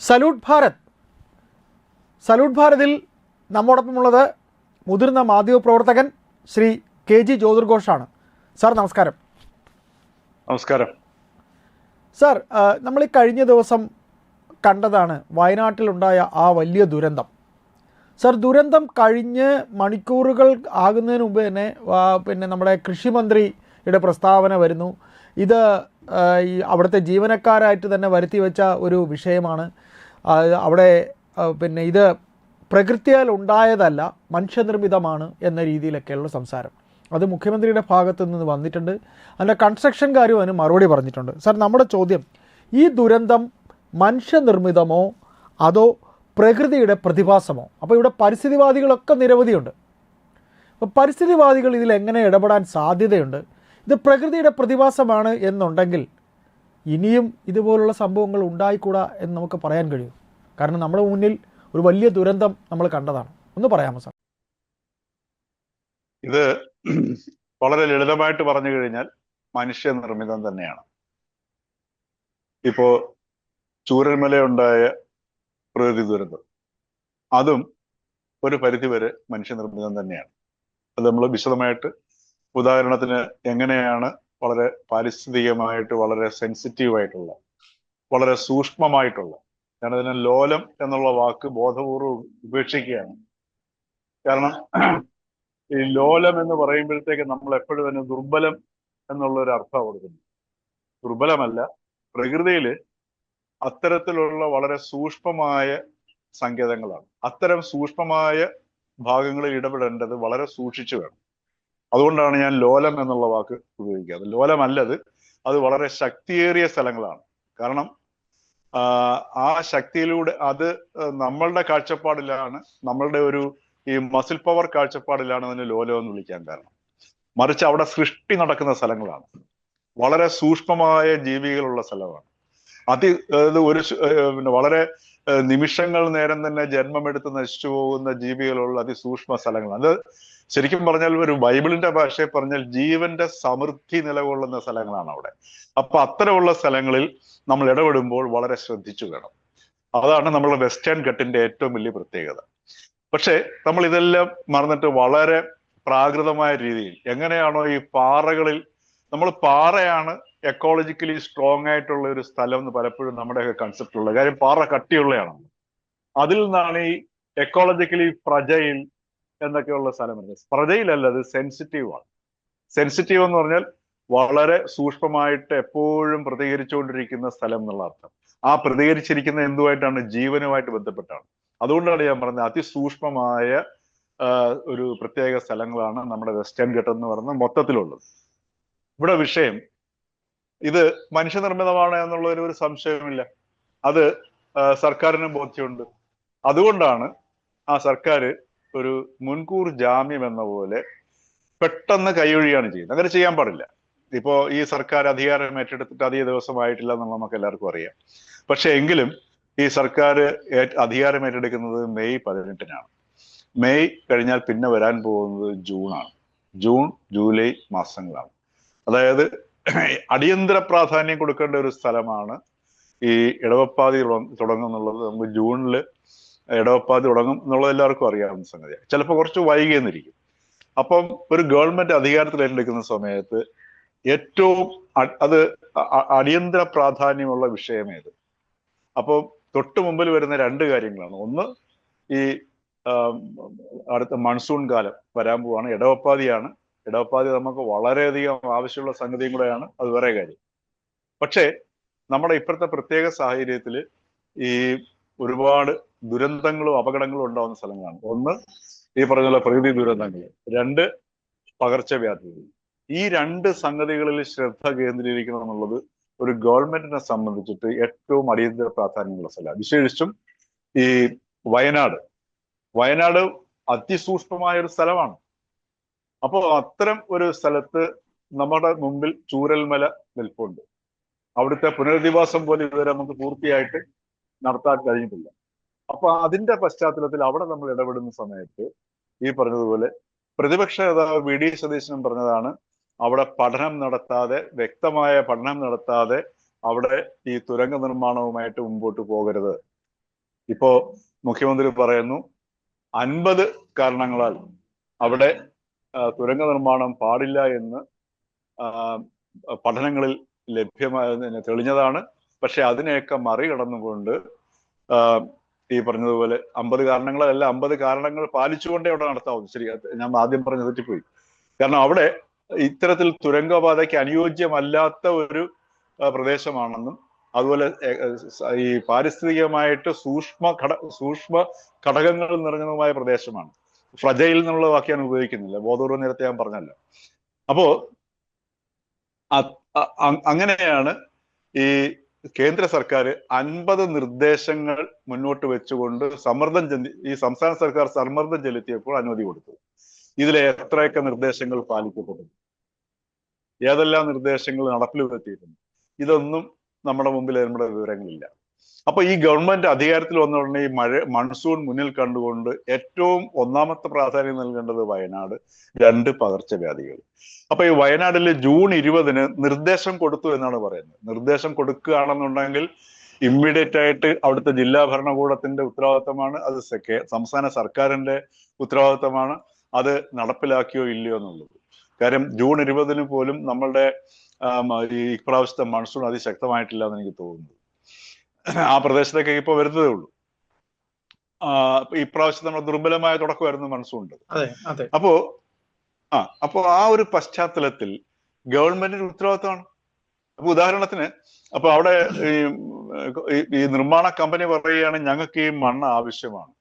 Salute Bharat. Salute ഭാരതിൽ നമ്മോടൊപ്പമുള്ളത് മുതിർന്ന മാധ്യമപ്രവർത്തകൻ Shri KG ജ്യോതിർഘോഷാണ്. Sir നമസ്കാരം. നമസ്കാരം സാർ, നമ്മൾ ഈ കഴിഞ്ഞ ദിവസം കണ്ടതാണ് വയനാട്ടിലുണ്ടായ ആ വലിയ ദുരന്തം. സാർ, ദുരന്തം കഴിഞ്ഞ് മണിക്കൂറുകൾ ആകുന്നതിന് മുമ്പ് തന്നെ നമ്മുടെ കൃഷിമന്ത്രിയുടെ പ്രസ്താവന വരുന്നു. ഇത് ഈ അവിടുത്തെ ജീവനക്കാരായിട്ട് തന്നെ വരുത്തി വെച്ച ഒരു വിഷയമാണ്. അവിടെ ഇത് പ്രകൃതിയാൽ ഉണ്ടായതല്ല, മനുഷ്യനിർമ്മിതമാണ് എന്ന രീതിയിലൊക്കെയുള്ള സംസാരം അത് മുഖ്യമന്ത്രിയുടെ ഭാഗത്തു നിന്ന് വന്നിട്ടുണ്ട്. അതിൻ്റെ കൺസ്ട്രക്ഷൻകാരും അതിന് മറുപടി പറഞ്ഞിട്ടുണ്ട്. സാർ, നമ്മുടെ ചോദ്യം, ഈ ദുരന്തം മനുഷ്യനിർമ്മിതമോ അതോ പ്രകൃതിയുടെ പ്രതിഭാസമോ? അപ്പോൾ ഇവിടെ പരിസ്ഥിതിവാദികളൊക്കെ നിരവധിയുണ്ട്. അപ്പോൾ പരിസ്ഥിതിവാദികൾ ഇതിൽ എങ്ങനെ ഇടപെടാൻ സാധ്യതയുണ്ട്? ഇത് പ്രകൃതിയുടെ പ്രതിഭാസമാണ് എന്നുണ്ടെങ്കിൽ ഇനിയും ഇതുപോലുള്ള സംഭവങ്ങൾ ഉണ്ടായിക്കൂടാ എന്ന് നമുക്ക് പറയാൻ കഴിയും. കാരണം നമ്മുടെ മുന്നിൽ ഒരു വലിയ ദുരന്തം നമ്മൾ കണ്ടതാണ്. ഒന്ന് പറയാമോ സാർ? ഇത് വളരെ ലളിതമായിട്ട് പറഞ്ഞു കഴിഞ്ഞാൽ മനുഷ്യനിർമ്മിതം തന്നെയാണ്. ഇപ്പോ ചൂരൽമലയുണ്ടായ പ്രകൃതി ദുരന്തം, അതും ഒരു പരിധിവരെ മനുഷ്യനിർമ്മിതം തന്നെയാണ്. അത് നമ്മൾ വിശദമായിട്ട്, ഉദാഹരണത്തിന് എങ്ങനെയാണ് വളരെ പാരിസ്ഥിതികമായിട്ട് വളരെ സെൻസിറ്റീവായിട്ടുള്ള, വളരെ സൂക്ഷ്മമായിട്ടുള്ള, ഞാനതിന് ലോലം എന്നുള്ള വാക്ക് ബോധപൂർവ്വം ഉപേക്ഷിക്കുകയാണ്. കാരണം ഈ ലോലം എന്ന് പറയുമ്പോഴത്തേക്ക് നമ്മൾ എപ്പോഴും തന്നെ ദുർബലം എന്നുള്ളൊരു അർത്ഥം കൊടുക്കുന്നു. ദുർബലമല്ല, പ്രകൃതിയിൽ അത്തരത്തിലുള്ള വളരെ സൂക്ഷ്മമായ സങ്കേതങ്ങളാണ്. അത്തരം സൂക്ഷ്മമായ ഭാഗങ്ങളിൽ ഇടപെടേണ്ടത് വളരെ സൂക്ഷിച്ചു വേണം. അതുകൊണ്ടാണ് ഞാൻ ലോലം എന്നുള്ള വാക്ക് ഉപയോഗിക്കുന്നത്. ലോലമല്ലത്, അത് വളരെ ശക്തിയേറിയ സ്ഥലങ്ങളാണ്. കാരണം ആ ശക്തിയിലൂടെ അത് നമ്മളുടെ കാഴ്ചപ്പാടിലാണ്, നമ്മളുടെ ഒരു ഈ മസിൽ പവർ കാഴ്ചപ്പാടിലാണ് അതിന് ലോലം എന്ന് വിളിക്കാൻ കാരണം. മറിച്ച് അവിടെ സൃഷ്ടി നടക്കുന്ന സ്ഥലങ്ങളാണ്, വളരെ സൂക്ഷ്മമായ ജീവികളുള്ള സ്ഥലമാണ്. വളരെ നിമിഷങ്ങൾ നേരം തന്നെ ജന്മമെടുത്ത് നശിച്ചു പോകുന്ന ജീവികളുള്ള അതിസൂക്ഷ്മ സ്ഥലങ്ങളാണ്. അത് ശരിക്കും പറഞ്ഞാൽ ഒരു ബൈബിളിന്റെ ഭാഷയിൽ പറഞ്ഞാൽ ജീവന്റെ സമൃദ്ധി നിലകൊള്ളുന്ന സ്ഥലങ്ങളാണ് അവിടെ. അപ്പൊ അത്തരമുള്ള സ്ഥലങ്ങളിൽ നമ്മൾ ഇടപെടുമ്പോൾ വളരെ ശ്രദ്ധിച്ചു വേണം. അതാണ് നമ്മുടെ വെസ്റ്റേൺ ഘട്ടിന്റെ ഏറ്റവും വലിയ പ്രത്യേകത. പക്ഷെ നമ്മൾ ഇതെല്ലാം മറന്നിട്ട് വളരെ പ്രാകൃതമായ രീതിയിൽ എങ്ങനെയാണോ ഈ പാറകളിൽ, നമ്മൾ പാറയാണ് എക്കോളജിക്കലി സ്ട്രോങ് ആയിട്ടുള്ള ഒരു സ്ഥലം എന്ന് പലപ്പോഴും നമ്മുടെയൊക്കെ കൺസെപ്റ്റ് ഉള്ളത്. കാര്യം പാറ കട്ടിയുള്ളതാണ്. അതിൽ നിന്നാണ് ഈ എക്കോളജിക്കലി ഫ്രജൈൽ എന്നൊക്കെയുള്ള സ്ഥലം വരുന്നത്. ഫ്രജൈൽ അത് സെൻസിറ്റീവ് ആണ്. സെൻസിറ്റീവ് എന്ന് പറഞ്ഞാൽ വളരെ സൂക്ഷ്മമായിട്ട് എപ്പോഴും പ്രതികരിച്ചുകൊണ്ടിരിക്കുന്ന സ്ഥലം എന്നുള്ള അർത്ഥം. ആ പ്രതികരിച്ചിരിക്കുന്ന എന്തുമായിട്ടാണ്? ജീവനുമായിട്ട് ബന്ധപ്പെട്ടാണ്. അതുകൊണ്ടാണ് ഞാൻ പറഞ്ഞത് അതിസൂക്ഷ്മമായ ഒരു പ്രത്യേക സ്ഥലങ്ങളാണ് നമ്മുടെ വെസ്റ്റേൺ ഘട്ടം എന്ന് പറയുന്ന മൊത്തത്തിലുള്ളത്. ഇവിടെ വിഷയം ഇത് മനുഷ്യനിർമ്മിതമാണ് എന്നുള്ള ഒരു സംശയമില്ല. അത് സർക്കാരിനും ബോധ്യമുണ്ട്. അതുകൊണ്ടാണ് ആ സർക്കാർ ഒരു മുൻകൂർ ജാമ്യം എന്ന പോലെ പെട്ടെന്ന് കൈയൊഴിയാണ് ചെയ്യുന്നത്. അങ്ങനെ ചെയ്യാൻ പാടില്ല. ഇപ്പോ ഈ സർക്കാർ അധികാരം ഏറ്റെടുത്തിട്ട് അധിക ദിവസമായിട്ടില്ല എന്ന് നമുക്ക് എല്ലാവർക്കും അറിയാം. പക്ഷെ എങ്കിലും ഈ സർക്കാർ അധികാരം ഏറ്റെടുക്കുന്നത് മെയ് 18-നാണ്. മെയ് കഴിഞ്ഞാൽ പിന്നെ വരാൻ പോകുന്നത് ജൂണാണ്. June July മാസങ്ങളാണ്. അതായത് അടിയന്തര പ്രാധാന്യം കൊടുക്കേണ്ട ഒരു സ്ഥലമാണ് ഈ ഇടവപ്പാതി തുടങ്ങുന്നുള്ളത്. നമുക്ക് ജൂണിൽ ഇടവപ്പാതി തുടങ്ങും എന്നുള്ളത് എല്ലാവർക്കും അറിയാവുന്ന സംഗതിയാണ്. ചിലപ്പോൾ കുറച്ച് വൈകിയെന്നിരിക്കും. അപ്പം ഒരു ഗവൺമെന്റ് അധികാരത്തിൽ ഏറ്റെടുക്കുന്ന സമയത്ത് ഏറ്റവും അത് അടിയന്തര പ്രാധാന്യമുള്ള വിഷയമേത്? അപ്പോൾ തൊട്ട് മുമ്പിൽ വരുന്ന രണ്ട് കാര്യങ്ങളാണ്. ഒന്ന്, ഈ അടുത്ത മൺസൂൺ കാലം വരാൻ പോവാണ്. ഇടവപ്പാതിയാണ്. ഇടവപ്പാതി നമുക്ക് വളരെയധികം ആവശ്യമുള്ള സംഗതിയും കൂടെയാണ്. അത് വേറെ കാര്യം. പക്ഷേ നമ്മുടെ ഇപ്പോഴത്തെ പ്രത്യേക സാഹചര്യത്തിൽ ഈ ഒരുപാട് ദുരന്തങ്ങളും അപകടങ്ങളും ഉണ്ടാവുന്ന സ്ഥലങ്ങളാണ്. ഒന്ന്, ഈ പറഞ്ഞ പ്രകൃതി ദുരന്തങ്ങൾ. രണ്ട്, പകർച്ചവ്യാധികൾ. ഈ രണ്ട് സംഗതികളിൽ ശ്രദ്ധ കേന്ദ്രീകരിക്കണം എന്നുള്ളത് ഒരു ഗവൺമെന്റിനെ സംബന്ധിച്ചിട്ട് ഏറ്റവും അടിയന്തര പ്രാധാന്യമുള്ള സ്ഥലമാണ്. വിശേഷിച്ചും ഈ വയനാട് അതിസൂക്ഷ്മമായ ഒരു സ്ഥലമാണ്. അപ്പോൾ അത്തരം ഒരു സ്ഥലത്ത് നമ്മുടെ മുമ്പിൽ ചൂരൽമല നിൽപ്പുണ്ട്. അവിടുത്തെ പുനരധിവാസം പോലും ഇതുവരെ നമുക്ക് പൂർത്തിയായിട്ട് നടത്താൻ കഴിഞ്ഞിട്ടില്ല. അപ്പൊ അതിന്റെ പശ്ചാത്തലത്തിൽ അവിടെ നമ്മൾ ഇടപെടുന്ന സമയത്ത് ഈ പറഞ്ഞതുപോലെ പ്രതിപക്ഷ നേതാവ് VD സതീശനും പറഞ്ഞതാണ്, അവിടെ വ്യക്തമായ പഠനം നടത്താതെ അവിടെ ഈ തുരങ്ക നിർമ്മാണവുമായിട്ട് മുമ്പോട്ട് പോകരുത്. ഇപ്പോ മുഖ്യമന്ത്രി പറയുന്നു 50 കാരണങ്ങളാൽ അവിടെ തുരങ്ക നിർമ്മാണം പാടില്ല എന്ന് പഠനങ്ങളിൽ ലഭ്യമായ തെളിഞ്ഞതാണ്. പക്ഷെ അതിനെയൊക്കെ മറികടന്നുകൊണ്ട് ഈ പറഞ്ഞതുപോലെ 50 കാരണങ്ങളല്ല, 50 കാരണങ്ങൾ പാലിച്ചുകൊണ്ടേ അവിടെ നടത്താവുന്നു. ശരി, ഞാൻ ആദ്യം പറഞ്ഞ തെറ്റിപ്പോയി. കാരണം അവിടെ ഇത്തരത്തിൽ തുരങ്കപാതയ്ക്ക് അനുയോജ്യമല്ലാത്ത ഒരു പ്രദേശമാണെന്നും അതുപോലെ ഈ പാരിസ്ഥിതികമായിട്ട് സൂക്ഷ്മ ഘടകങ്ങൾ നിറഞ്ഞതുമായ പ്രദേശമാണ്. ഫ്രജൈൽ എന്നുള്ള വാക്യാണ് ഉപയോഗിക്കുന്നില്ല, ബോധപൂർവ്വം നേരത്തെ ഞാൻ പറഞ്ഞല്ലോ. അപ്പോ അങ്ങനെയാണ് ഈ കേന്ദ്ര സർക്കാർ 50 നിർദ്ദേശങ്ങൾ മുന്നോട്ട് വെച്ചുകൊണ്ട് ഈ സംസ്ഥാന സർക്കാർ സമ്മർദ്ദം ചെലുത്തിയപ്പോൾ അനുമതി കൊടുത്തു. ഇതിലെ എത്രയൊക്കെ നിർദ്ദേശങ്ങൾ പാലിക്കപ്പെട്ടു, ഏതെല്ലാം നിർദ്ദേശങ്ങൾ നടപ്പിൽ വരുത്തിയിട്ടുണ്ട്, ഇതൊന്നും നമ്മുടെ മുമ്പിൽ നമ്മുടെ വിവരങ്ങളില്ല. അപ്പൊ ഈ ഗവൺമെന്റ് അധികാരത്തിൽ വന്ന ഉടനെ ഈ മൺസൂൺ മുന്നിൽ കണ്ടുകൊണ്ട് ഏറ്റവും ഒന്നാമത്തെ പ്രാധാന്യം നൽകേണ്ടത് വയനാട്, 2 പകർച്ചവ്യാധികൾ. അപ്പൊ ഈ വയനാട്ടിൽ ജൂൺ 20-ന് നിർദ്ദേശം കൊടുത്തു എന്നാണ് പറയുന്നത്. നിർദ്ദേശം കൊടുക്കുകയാണെന്നുണ്ടെങ്കിൽ ഇമ്മീഡിയറ്റ് ആയിട്ട് അവിടുത്തെ ജില്ലാ ഭരണകൂടത്തിന്റെ ഉത്തരവാദിത്തമാണ്, അത് സംസ്ഥാന സർക്കാരിന്റെ ഉത്തരവാദിത്തമാണ് അത് നടപ്പിലാക്കിയോ ഇല്ലയോ എന്നുള്ളത്. കാര്യം ജൂൺ 20-ന് പോലും നമ്മളുടെ ഈ ഇപ്രാവശ്യത്തെ മൺസൂൺ അതിശക്തമായിട്ടില്ല എന്ന് എനിക്ക് തോന്നുന്നു. ആ പ്രദേശത്തേക്ക് ഇപ്പൊ വരുന്നതേ ഉള്ളൂ. ഇപ്രാവശ്യം നമ്മൾ ദുർബലമായ തുടക്കമായിരുന്നു മൺസൂണിന്റെ. അപ്പോ ആ ഒരു പശ്ചാത്തലത്തിൽ ഗവൺമെന്റിന്റെ ഉത്തരവാദിത്തമാണ്. അപ്പൊ ഉദാഹരണത്തിന് അപ്പൊ അവിടെ ഈ നിർമ്മാണ കമ്പനി പറയുകയാണ് ഞങ്ങൾക്ക് ഈ മണ്ണ് ആവശ്യമാണ്,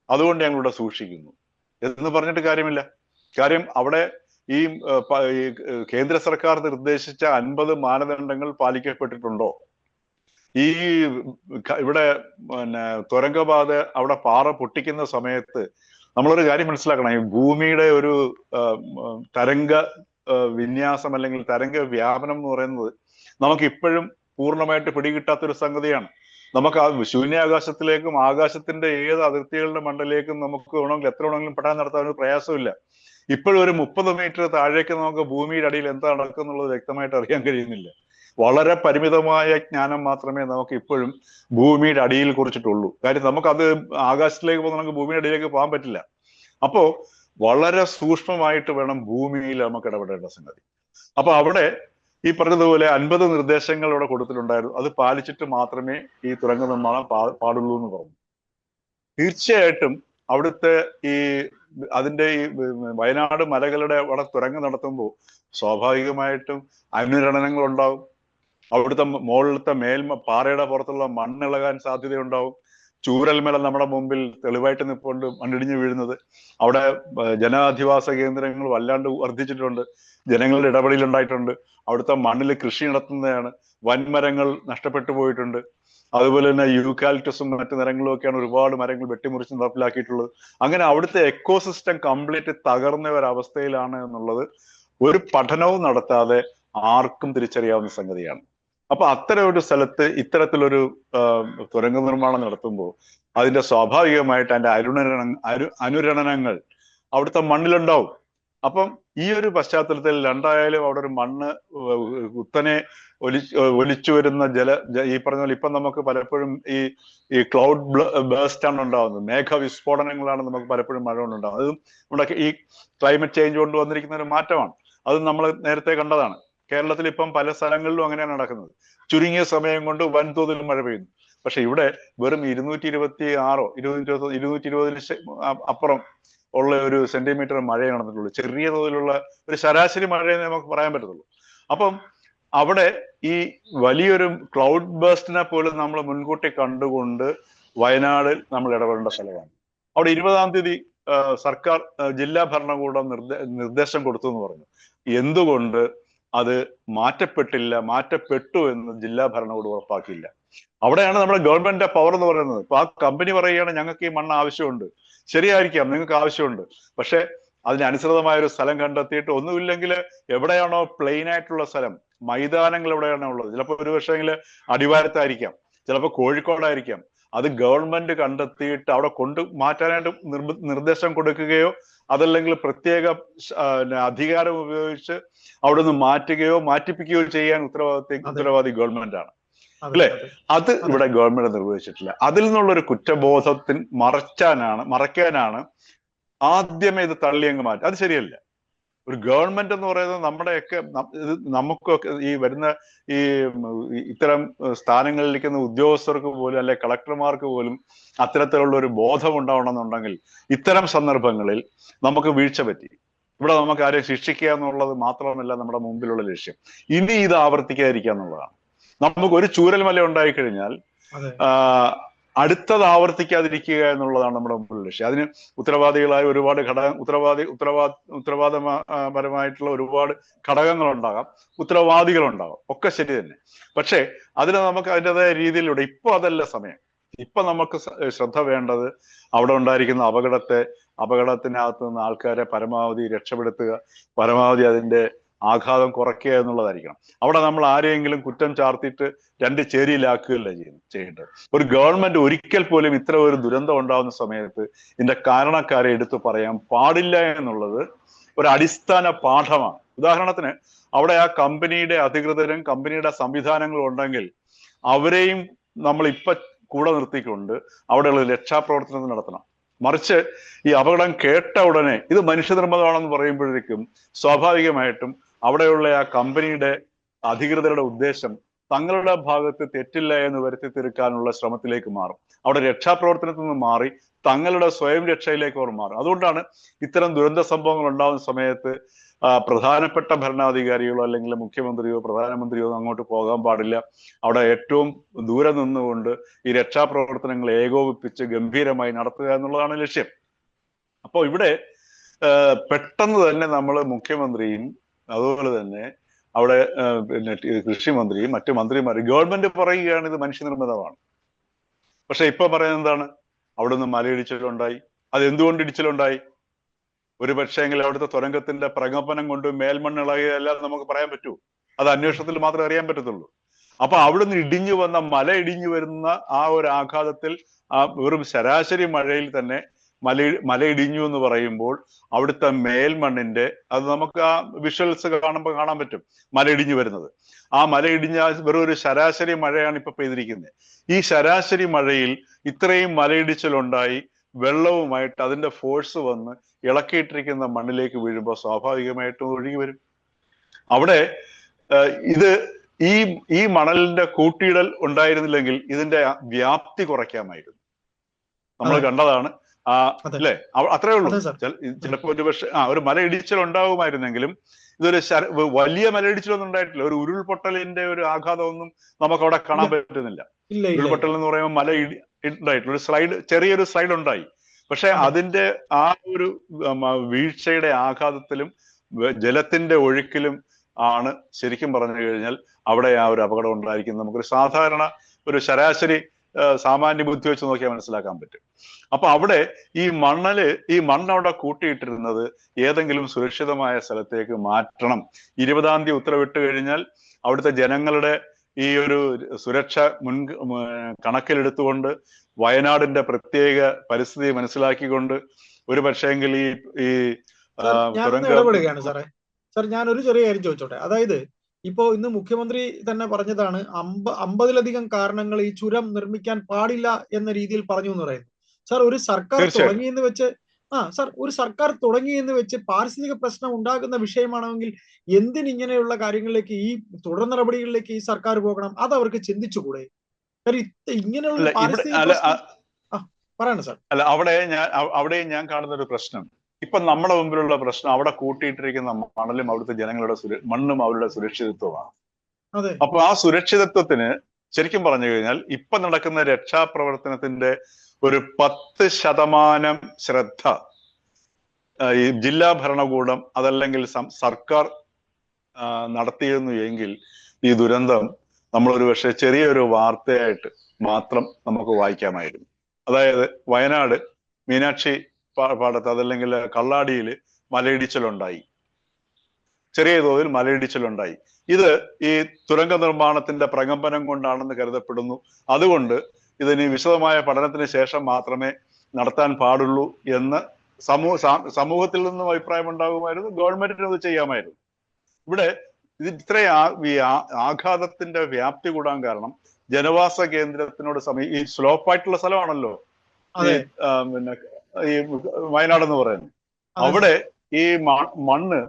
അതുകൊണ്ട് ഞങ്ങളിവിടെ സൂക്ഷിക്കുന്നു എന്ന് പറഞ്ഞിട്ട് കാര്യമില്ല. കാര്യം അവിടെ ഈ കേന്ദ്ര സർക്കാർ നിർദ്ദേശിച്ച 50 മാനദണ്ഡങ്ങൾ പാലിക്കപ്പെട്ടിട്ടുണ്ടോ? ഈ ഇവിടെ തുരങ്കപാത അവിടെ പാറ പൊട്ടിക്കുന്ന സമയത്ത് നമ്മളൊരു കാര്യം മനസ്സിലാക്കണം. ഈ ഭൂമിയുടെ ഒരു തരംഗ വിന്യാസം അല്ലെങ്കിൽ തരംഗ വ്യാപനം എന്ന് പറയുന്നത് നമുക്ക് ഇപ്പോഴും പൂർണ്ണമായിട്ട് പിടികിട്ടാത്തൊരു സംഗതിയാണ്. നമുക്ക് ആ ശൂന്യാകാശത്തിലേക്കും ആകാശത്തിന്റെ ഏത് അതിർത്തികളുടെ മണ്ടലിലേക്കും നമുക്ക് വേണമെങ്കിൽ എത്ര വേണമെങ്കിലും പഠനം നടത്താൻ ഒരു പ്രയാസമില്ല. ഇപ്പോഴും ഒരു 30 മീറ്റർ താഴേക്ക് നമുക്ക് ഭൂമിയുടെ അടിയിൽ എന്താ നടക്കുന്നുള്ളത് വ്യക്തമായിട്ട് അറിയാൻ കഴിയുന്നില്ല. വളരെ പരിമിതമായ ജ്ഞാനം മാത്രമേ നമുക്ക് ഇപ്പോഴും ഭൂമിയുടെ അടിയിൽ കുറിച്ചിട്ടുള്ളൂ. കാര്യം നമുക്കത് ആകാശത്തിലേക്ക് പോകുന്ന നമുക്ക് ഭൂമിയുടെ അടിയിലേക്ക് പോകാൻ പറ്റില്ല. അപ്പോ വളരെ സൂക്ഷ്മമായിട്ട് വേണം ഭൂമിയിൽ നമുക്ക് ഇടപെടേണ്ട സംഗതി. അപ്പൊ അവിടെ ഈ പറഞ്ഞതുപോലെ 50 നിർദ്ദേശങ്ങൾ ഇവിടെ കൊടുത്തിട്ടുണ്ടായിരുന്നു. അത് പാലിച്ചിട്ട് മാത്രമേ ഈ തുരങ്ക നിർമ്മാണം പാടുള്ളൂ എന്ന് പറഞ്ഞു. തീർച്ചയായിട്ടും അവിടുത്തെ അതിന്റെ ഈ വയനാട് മലകളുടെ അവിടെ തുരങ്കം നടത്തുമ്പോൾ സ്വാഭാവികമായിട്ടും അനുരണനങ്ങൾ ഉണ്ടാവും. അവിടുത്തെ മുകളിലത്തെ പാറയുടെ പുറത്തുള്ള മണ്ണിളകാൻ സാധ്യതയുണ്ടാവും. ചൂരൽമല നമ്മുടെ മുമ്പിൽ തെളിവായിട്ട് നിൽപ്പുണ്ട്, മണ്ണിടിഞ്ഞു വീഴുന്നത്. അവിടെ ജനാധിവാസ കേന്ദ്രങ്ങൾ വല്ലാണ്ട് വർദ്ധിച്ചിട്ടുണ്ട്, ജനങ്ങളുടെ ഇടപെടലുണ്ടായിട്ടുണ്ട്. അവിടുത്തെ മണ്ണിൽ കൃഷി നടത്തുന്നതാണ്, വൻമരങ്ങൾ നഷ്ടപ്പെട്ടു പോയിട്ടുണ്ട്. അതുപോലെ തന്നെ യൂക്കാലിറ്റസും മറ്റു മരങ്ങളും ഒക്കെയാണ് ഒരുപാട് മരങ്ങൾ വെട്ടിമുറിച്ച് നടപ്പിലാക്കിയിട്ടുള്ളത്. അങ്ങനെ അവിടുത്തെ എക്കോസിസ്റ്റം കംപ്ലീറ്റ് തകർന്ന ഒരവസ്ഥയിലാണ് എന്നുള്ളത് ഒരു പഠനവും നടത്താതെ ആർക്കും തിരിച്ചറിയാവുന്ന സംഗതിയാണ്. അപ്പൊ അത്തരം ഒരു സ്ഥലത്ത് ഇത്തരത്തിലൊരു തുരങ്ക നിർമ്മാണം നടത്തുമ്പോൾ അതിന്റെ സ്വാഭാവികമായിട്ട് അതിന്റെ അനുരണനങ്ങൾ അവിടുത്തെ മണ്ണിലുണ്ടാവും. അപ്പം ഈ ഒരു പശ്ചാത്തലത്തിൽ രണ്ടായാലും അവിടെ ഒരു മണ്ണ് കുത്തനെ ഒലിച്ചു വരുന്ന ഈ പറഞ്ഞ പോലെ ഇപ്പം നമുക്ക് പലപ്പോഴും ഈ ക്ലൗഡ് ബേസ്റ്റ് ആണ് ഉണ്ടാവുന്നത്, മേഘവിസ്ഫോടനങ്ങളാണ് നമുക്ക് പലപ്പോഴും മഴ കൊണ്ടുണ്ടാവുന്നത്. അതും നമ്മുടെ ഈ ക്ലൈമറ്റ് ചേഞ്ച് കൊണ്ട് വന്നിരിക്കുന്ന ഒരു മാറ്റമാണ്. അത് നമ്മൾ നേരത്തെ കണ്ടതാണ്. കേരളത്തിൽ ഇപ്പം പല സ്ഥലങ്ങളിലും അങ്ങനെയാണ് നടക്കുന്നത്. ചുരുങ്ങിയ സമയം കൊണ്ട് വൻതോതിൽ മഴ പെയ്യുന്നു. പക്ഷെ ഇവിടെ വെറും 220 അപ്പുറം ഉള്ള ഒരു സെന്റിമീറ്റർ മഴയെ നടന്നിട്ടുള്ളൂ. ചെറിയ തോതിലുള്ള ഒരു ശരാശരി മഴയെ നമുക്ക് പറയാൻ പറ്റത്തുള്ളൂ. അപ്പം അവിടെ ഈ വലിയൊരു ക്ലൗഡ് ബേസ്റ്റിനെ പോലും നമ്മൾ മുൻകൂട്ടി കണ്ടുകൊണ്ട് വയനാടിൽ നമ്മൾ ഇടപെടേണ്ട സ്ഥലമാണ്. അവിടെ 20-ാം തീയതി സർക്കാർ ജില്ലാ ഭരണകൂടം നിർദ്ദേശം കൊടുത്തു എന്ന് പറഞ്ഞു. എന്തുകൊണ്ട് അത് മാറ്റപ്പെട്ടു എന്ന് ജില്ലാ ഭരണകൂടം ഉറപ്പാക്കിയില്ല? അവിടെയാണ് നമ്മുടെ ഗവൺമെന്റിന്റെ പവർ എന്ന് പറയുന്നത്. ഇപ്പൊ ആ കമ്പനി പറയുകയാണ് ഞങ്ങൾക്ക് ഈ മണ്ണ് ആവശ്യമുണ്ട്. ശരിയായിരിക്കാം, നിങ്ങൾക്ക് ആവശ്യമുണ്ട്. പക്ഷെ അതിനനുസൃതമായ ഒരു സ്ഥലം കണ്ടെത്തിയിട്ട്, ഒന്നുമില്ലെങ്കിൽ എവിടെയാണോ പ്ലെയിൻ ആയിട്ടുള്ള സ്ഥലം, മൈതാനങ്ങൾ എവിടെയാണോ ഉള്ളത്, ചിലപ്പോൾ ഒരു പക്ഷേങ്കിൽ അടിവാരത്തായിരിക്കാം, ചിലപ്പോൾ കോഴിക്കോടായിരിക്കാം, അത് ഗവൺമെന്റ് കണ്ടെത്തിയിട്ട് അവിടെ മാറ്റാനായിട്ട് നിർദ്ദേശം കൊടുക്കുകയോ അതല്ലെങ്കിൽ പ്രത്യേക അധികാരം ഉപയോഗിച്ച് അവിടെ നിന്ന് മാറ്റുകയോ മാറ്റിപ്പിക്കുകയോ ചെയ്യാൻ ഉത്തരവാദി ഗവൺമെന്റ് ആണ്. അല്ലെ? അത് ഇവിടെ ഗവൺമെന്റ് നിർവഹിച്ചിട്ടില്ല. അതിൽ നിന്നുള്ളൊരു കുറ്റബോധത്തിൽ മറയ്ക്കാനാണ് ആദ്യമേ ഇത് തള്ളിയങ്ങ് മാറ്റി. അത് ശരിയല്ല. ഒരു ഗവൺമെന്റ് എന്ന് പറയുന്നത് നമ്മുടെയൊക്കെ ഇത് നമുക്കൊക്കെ ഈ വരുന്ന ഈ ഇത്തരം സ്ഥാനങ്ങളിലിരിക്കുന്ന ഉദ്യോഗസ്ഥർക്ക് പോലും അല്ലെ കളക്ടർമാർക്ക് പോലും അത്തരത്തിലുള്ള ഒരു ബോധം ഉണ്ടാവണമെന്നുണ്ടെങ്കിൽ ഇത്തരം സന്ദർഭങ്ങളിൽ നമുക്ക് വീഴ്ച പറ്റി. ഇവിടെ നമുക്ക് ആരെയും ശിക്ഷിക്കുക എന്നുള്ളത് മാത്രമല്ല നമ്മുടെ മുമ്പിലുള്ള ലക്ഷ്യം. ഇനി ഇത് ആവർത്തിക്കാതിരിക്കുക എന്നുള്ളതാണ്. നമുക്ക് ഒരു ചൂരൽമല ഉണ്ടായിക്കഴിഞ്ഞാൽ അടുത്തത് ആവർത്തിക്കാതിരിക്കുക എന്നുള്ളതാണ് നമ്മുടെ മുമ്പിലുള്ള ലക്ഷ്യം. അതിന് ഉത്തരവാദികളായ ഒരുപാട് ഉത്തരവാദപരമായിട്ടുള്ള ഒരുപാട് ഘടകങ്ങളുണ്ടാകാം, ഉത്തരവാദികളുണ്ടാകാം, ഒക്കെ ശരി തന്നെ. പക്ഷെ അതിന് നമുക്ക് അതിൻ്റെതായ രീതിയിലൂടെ ഇപ്പൊ അതല്ല സമയം. ഇപ്പൊ നമുക്ക് ശ്രദ്ധ വേണ്ടത് അവിടെ ഉണ്ടായിരിക്കുന്ന അപകടത്തിനകത്ത് നിന്ന് ആൾക്കാരെ പരമാവധി രക്ഷപ്പെടുത്തുക, പരമാവധി അതിന്റെ ആഘാതം കുറയ്ക്കുക എന്നുള്ളതായിരിക്കണം. അവിടെ നമ്മൾ ആരെയെങ്കിലും കുറ്റം ചാർത്തിയിട്ട് രണ്ട് ചേരിയിലാക്കുകയല്ല ചെയ്യേണ്ടത്. ഒരു ഗവൺമെന്റ് ഒരിക്കൽ പോലും ഇത്ര ഒരു ദുരന്തം ഉണ്ടാകുന്ന സമയത്ത് ഇതിന്റെ കാരണക്കാരെ എടുത്തു പറയാൻ പാടില്ല എന്നുള്ളത് ഒരു അടിസ്ഥാന പാഠമാണ്. ഉദാഹരണത്തിന് അവിടെ ആ കമ്പനിയുടെ അധികൃതരും കമ്പനിയുടെ സംവിധാനങ്ങളും ഉണ്ടെങ്കിൽ അവരെയും നമ്മൾ ഇപ്പൊ കൂടെ നിർത്തിക്കൊണ്ട് അവിടെയുള്ള രക്ഷാപ്രവർത്തനം നടത്തണം. മറിച്ച് ഈ അപകടം കേട്ട ഉടനെ ഇത് മനുഷ്യനിർമ്മിതമാണെന്ന് പറയുമ്പോഴേക്കും സ്വാഭാവികമായിട്ടും അവിടെയുള്ള ആ കമ്പനിയുടെ അധികൃതരുടെ ഉദ്ദേശം തങ്ങളുടെ ഭാഗത്ത് തെറ്റില്ല എന്ന് വരുത്തി തീർക്കാനുള്ള ശ്രമത്തിലേക്ക് മാറും. അവിടെ രക്ഷാപ്രവർത്തനത്തിൽ നിന്ന് മാറി തങ്ങളുടെ സ്വയം രക്ഷയിലേക്ക് അവർ മാറും. അതുകൊണ്ടാണ് ഇത്തരം ദുരന്ത സംഭവങ്ങൾ ഉണ്ടാകുന്ന സമയത്ത് പ്രധാനപ്പെട്ട ഭരണാധികാരികളോ അല്ലെങ്കിൽ മുഖ്യമന്ത്രിയോ പ്രധാനമന്ത്രിയോ അങ്ങോട്ട് പോകാൻ പാടില്ല. അവിടെ ഏറ്റവും ദൂരെ നിന്നുകൊണ്ട് ഈ രക്ഷാപ്രവർത്തനങ്ങൾ ഏകോപിപ്പിച്ച് ഗംഭീരമായി നടത്തുക എന്നുള്ളതാണ് ലക്ഷ്യം. അപ്പോൾ ഇവിടെ പെട്ടെന്ന് തന്നെ നമ്മൾ മുഖ്യമന്ത്രിയും അതുപോലെ തന്നെ അവിടെ പിന്നെ കൃഷിമന്ത്രിയും മറ്റു മന്ത്രിമാരും ഗവൺമെന്റ് പറയുകയാണ് ഇത് മനുഷ്യനിർമ്മിതമാണ്. പക്ഷെ ഇപ്പൊ പറയുന്നത് എന്താണ്? അവിടെ നിന്ന് മലയിടിച്ചിലുണ്ടായി. അത് എന്തുകൊണ്ട് ഇടിച്ചിലുണ്ടായി? ഒരു പക്ഷേങ്കിൽ അവിടുത്തെ തുരങ്കത്തിന്റെ പ്രകമ്പനം കൊണ്ട് മേൽമണ്ണിളകിയതെല്ലാം നമുക്ക് പറയാൻ പറ്റൂ. അത് അന്വേഷണത്തിൽ മാത്രമേ അറിയാൻ പറ്റത്തുള്ളൂ. അപ്പൊ അവിടുന്ന് മല ഇടിഞ്ഞു വരുന്ന ആ ഒരു ആഘാതത്തിൽ ആ വെറും ശരാശരി മഴയിൽ തന്നെ മല ഇടിഞ്ഞു എന്ന് പറയുമ്പോൾ അവിടുത്തെ മേൽമണ്ണിന്റെ അത് നമുക്ക് ആ വിഷ്വൽസ് കാണുമ്പോൾ കാണാൻ പറ്റും. മല ഇടിഞ്ഞു വരുന്നത് ആ മല ഇടിഞ്ഞ വെറും ഒരു ശരാശരി മഴയാണ് ഇപ്പൊ പെയ്തിരിക്കുന്നത്. ഈ ശരാശരി മഴയിൽ ഇത്രയും മലയിടിച്ചിലുണ്ടായി വെള്ളവുമായിട്ട് അതിന്റെ ഫോഴ്സ് വന്ന് ഇളക്കിയിട്ടിരിക്കുന്ന മണ്ണിലേക്ക് വീഴുമ്പോൾ സ്വാഭാവികമായിട്ടും ഒഴുകി വരും. അവിടെ ഇത് ഈ മണലിന്റെ കൂട്ടിയിടൽ ഉണ്ടായിരുന്നില്ലെങ്കിൽ ഇതിന്റെ വ്യാപ്തി കുറയ്ക്കാമായിരുന്നു. നമ്മൾ കണ്ടതാണ്. അല്ലെ? അത്രേ ഉള്ളൂ. ചിലപ്പോ ഒരു പക്ഷെ ഒരു മലയിടിച്ചിൽ ഉണ്ടാവുമായിരുന്നെങ്കിലും ഇതൊരു വലിയ മലയിടിച്ചിലൊന്നും ഉണ്ടായിട്ടില്ല. ഒരു ഉരുൾപൊട്ടലിന്റെ ഒരു ആഘാതമൊന്നും നമുക്ക് അവിടെ കാണാൻ പറ്റുന്നില്ല. ഉരുൾപൊട്ടൽ എന്ന് പറയുമ്പോൾ മല ഉണ്ടായിട്ടുള്ള ചെറിയൊരു സ്ലൈഡ് ഉണ്ടായി. പക്ഷെ അതിന്റെ ആ ഒരു വീഴ്ചയുടെ ആഘാതത്തിലും ജലത്തിന്റെ ഒഴുക്കിലും ആണ് ശരിക്കും പറഞ്ഞു കഴിഞ്ഞാൽ അവിടെ ആ ഒരു അപകടം ഉണ്ടായിരിക്കുന്നത്. നമുക്കൊരു സാധാരണ ഒരു ശരാശരി സാമാന്യ ബുദ്ധി വെച്ച് നോക്കിയാൽ മനസ്സിലാക്കാൻ പറ്റും. അപ്പൊ അവിടെ ഈ മണ്ണ് അവിടെ കൂട്ടിയിട്ടിരുന്നത് ഏതെങ്കിലും സുരക്ഷിതമായ സ്ഥലത്തേക്ക് മാറ്റണം. 20-ാം തീയതി ഉത്തരവിട്ട് കഴിഞ്ഞാൽ അവിടുത്തെ ജനങ്ങളുടെ ഈ ഒരു സുരക്ഷ കണക്കിലെടുത്തുകൊണ്ട് വയനാടിന്റെ പ്രത്യേക പരിസ്ഥിതി മനസ്സിലാക്കിക്കൊണ്ട് ഒരു പക്ഷേങ്കിൽ ഈ ഇടപെടുകയാണ് സാറേ. സാർ ഞാൻ ഒരു ചെറിയ കാര്യം ചോദിച്ചോട്ടെ. അതായത് ഇപ്പോ ഇന്ന് മുഖ്യമന്ത്രി തന്നെ പറഞ്ഞതാണ് 50-ലധികം കാരണങ്ങൾ ഈ ചുരം നിർമ്മിക്കാൻ പാടില്ല എന്ന രീതിയിൽ പറഞ്ഞു എന്ന് പറയുന്നു. സാർ ഒരു സർക്കാർ തുടങ്ങിയെന്ന് വെച്ച് പാരിസ്ഥിതിക പ്രശ്നം ഉണ്ടാകുന്ന വിഷയമാണെങ്കിൽ എന്തിനിങ്ങനെയുള്ള കാര്യങ്ങളിലേക്ക് ഈ തുടർ നടപടികളിലേക്ക് ഈ സർക്കാർ പോകണം? അത് അവർക്ക് ചിന്തിച്ചുകൂടെ? ഇങ്ങനെയുള്ള പറയണം സാർ. അല്ല, അവിടെ ഞാൻ കാണുന്ന ഒരു പ്രശ്നം, ഇപ്പൊ നമ്മുടെ മുമ്പിലുള്ള പ്രശ്നം അവിടെ കൂട്ടിയിട്ടിരിക്കുന്ന മണലും അവിടുത്തെ ജനങ്ങളുടെ മണ്ണും അവരുടെ സുരക്ഷിതത്വമാണ്. അപ്പൊ ആ സുരക്ഷിതത്വത്തിന് ശരിക്കും പറഞ്ഞു കഴിഞ്ഞാൽ ഇപ്പൊ നടക്കുന്ന രക്ഷാപ്രവർത്തനത്തിന്റെ ഒരു 10% ശ്രദ്ധ ഈ ജില്ലാ ഭരണകൂടം അതല്ലെങ്കിൽ സർക്കാർ നടത്തിയിരുന്നു എങ്കിൽ ഈ ദുരന്തം നമ്മളൊരു പക്ഷെ ചെറിയൊരു വാർത്തയായിട്ട് മാത്രം നമുക്ക് വായിക്കാമായിരുന്നു. അതായത് വയനാട് മീനാക്ഷി പാടത്ത് അതല്ലെങ്കിൽ കള്ളാടിയിൽ മലയിടിച്ചിലുണ്ടായി, ചെറിയ തോതിൽ മലയിടിച്ചിലുണ്ടായി. ഇത് ഈ തുരങ്ക നിർമ്മാണത്തിന്റെ പ്രകമ്പനം കൊണ്ടാണെന്ന് കരുതപ്പെടുന്നു. അതുകൊണ്ട് ഇതിന് വിശദമായ പഠനത്തിന് ശേഷം മാത്രമേ നടത്താൻ പാടുള്ളൂ എന്ന് സമൂഹത്തിൽ നിന്നും അഭിപ്രായം ഉണ്ടാകുമായിരുന്നു. ഗവൺമെന്റിന് അത് ചെയ്യാമായിരുന്നു. ഇവിടെ ഇത് ഇത്രയും ആഘാതത്തിന്റെ വ്യാപ്തി കൂടാൻ കാരണം ജനവാസ കേന്ദ്രത്തിനോട് ഈ സ്ലോപ്പായിട്ടുള്ള സ്ഥലമാണല്ലോ ഈ അതെ പിന്നെ ഈ വയനാട് എന്ന് പറയുന്നത്. അതെ സർ അവിടെ ഈ മണ്ണ്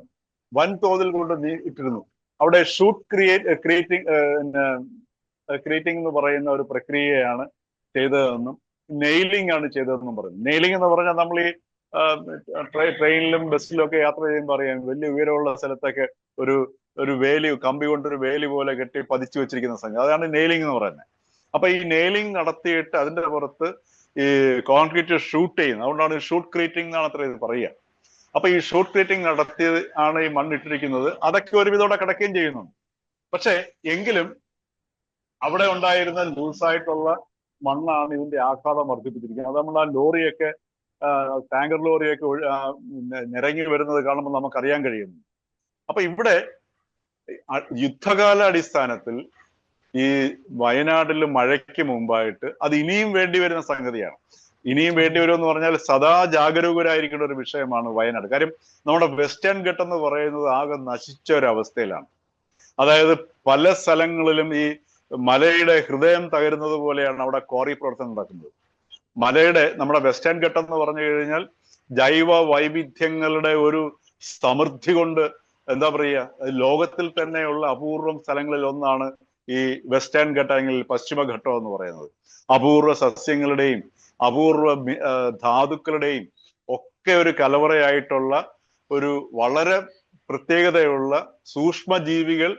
വൻതോതിൽ കൊണ്ട് ഇട്ടിരുന്നു. അവിടെ ഷൂട്ട് ക്രിയേറ്റിംഗ് എന്ന് പറയുന്ന ഒരു പ്രക്രിയയാണ് ചെയ്തതെന്നും നെയിലിംഗ് ആണ് ചെയ്തതെന്നും പറയുന്നു. നെയിലിംഗ് എന്ന് പറഞ്ഞാൽ നമ്മൾ ഈ ട്രെയിനിലും ബസ്സിലും ഒക്കെ യാത്ര ചെയ്യുമ്പോൾ അറിയാം, വലിയ ഉയരമുള്ള സ്ഥലത്തൊക്കെ ഒരു ഒരു വേലി, കമ്പി കൊണ്ടൊരു വേലി പോലെ കെട്ടി പതിച്ചു വെച്ചിരിക്കുന്ന സംഗതി, അതാണ് നെയിലിംഗ് എന്ന് പറയുന്നത്. അപ്പൊ ഈ നെയിലിംഗ് നടത്തിയിട്ട് അതിന്റെ പുറത്ത് ഈ കോൺക്രീറ്റ് ഷൂട്ട് ചെയ്യുന്നത്, അതുകൊണ്ടാണ് ഷൂട്ട് ക്രിയേറ്റിംഗ് എന്നാണ് അത്ര ഇത് പറയുക. അപ്പൊ ഈ ഷൂട്ട് ക്രിയേറ്റിംഗ് നടത്തി ആണ് ഈ മണ്ണിട്ടിരിക്കുന്നത്. അതൊക്കെ ഒരുവിധോടെ കിടക്കുകയും ചെയ്യുന്നുണ്ട്. പക്ഷെ എങ്കിലും അവിടെ ഉണ്ടായിരുന്ന ലൂസായിട്ടുള്ള മണ്ണാണ് ഇതിന്റെ ആഘാതം വർദ്ധിപ്പിച്ചിരിക്കുന്നത്. അത് നമ്മൾ ആ ലോറിയൊക്കെ, ടാങ്കർ ലോറിയൊക്കെ നിരങ്ങി വരുന്നത് കാണുമ്പോൾ നമുക്കറിയാൻ കഴിയുന്നു. അപ്പൊ ഇവിടെ യുദ്ധകാല അടിസ്ഥാനത്തിൽ ഈ വയനാട്ടിൽ മഴയ്ക്ക് മുമ്പായിട്ട് അത് ഇനിയും വേണ്ടി വരുന്ന സംഗതിയാണ്. ഇനിയും വേണ്ടി വരുമെന്ന് പറഞ്ഞാൽ സദാ ജാഗരൂകരായിരിക്കേണ്ട ഒരു വിഷയമാണ് വയനാട്. കാര്യം നമ്മുടെ വെസ്റ്റേൺ ഘട്ടം എന്ന് പറയുന്നത് ആകെ നശിച്ച ഒരു അവസ്ഥയിലാണ്. അതായത് പല സ്ഥലങ്ങളിലും ഈ മലയുടെ ഹൃദയം തകരുന്നത് പോലെയാണ് അവിടെ ക്വാറി പ്രവർത്തനം നടക്കുന്നത്. നമ്മുടെ വെസ്റ്റേൺ ഘട്ടം എന്ന് പറഞ്ഞു കഴിഞ്ഞാൽ ജൈവ വൈവിധ്യങ്ങളുടെ ഒരു സമൃദ്ധി കൊണ്ട് എന്താ പറയുക, ലോകത്തിൽ തന്നെയുള്ള അപൂർവം സ്ഥലങ്ങളിൽ ഒന്നാണ് ഈ വെസ്റ്റേൺ ഘട്ടം അല്ലെങ്കിൽ പശ്ചിമഘട്ടം എന്ന് പറയുന്നത്. അപൂർവ സസ്യങ്ങളുടെയും അപൂർവ ധാതുക്കളുടെയും ഒക്കെ ഒരു കലവറയായിട്ടുള്ള ഒരു വളരെ പ്രത്യേകതയുള്ള സൂക്ഷ്മജീവികൾ,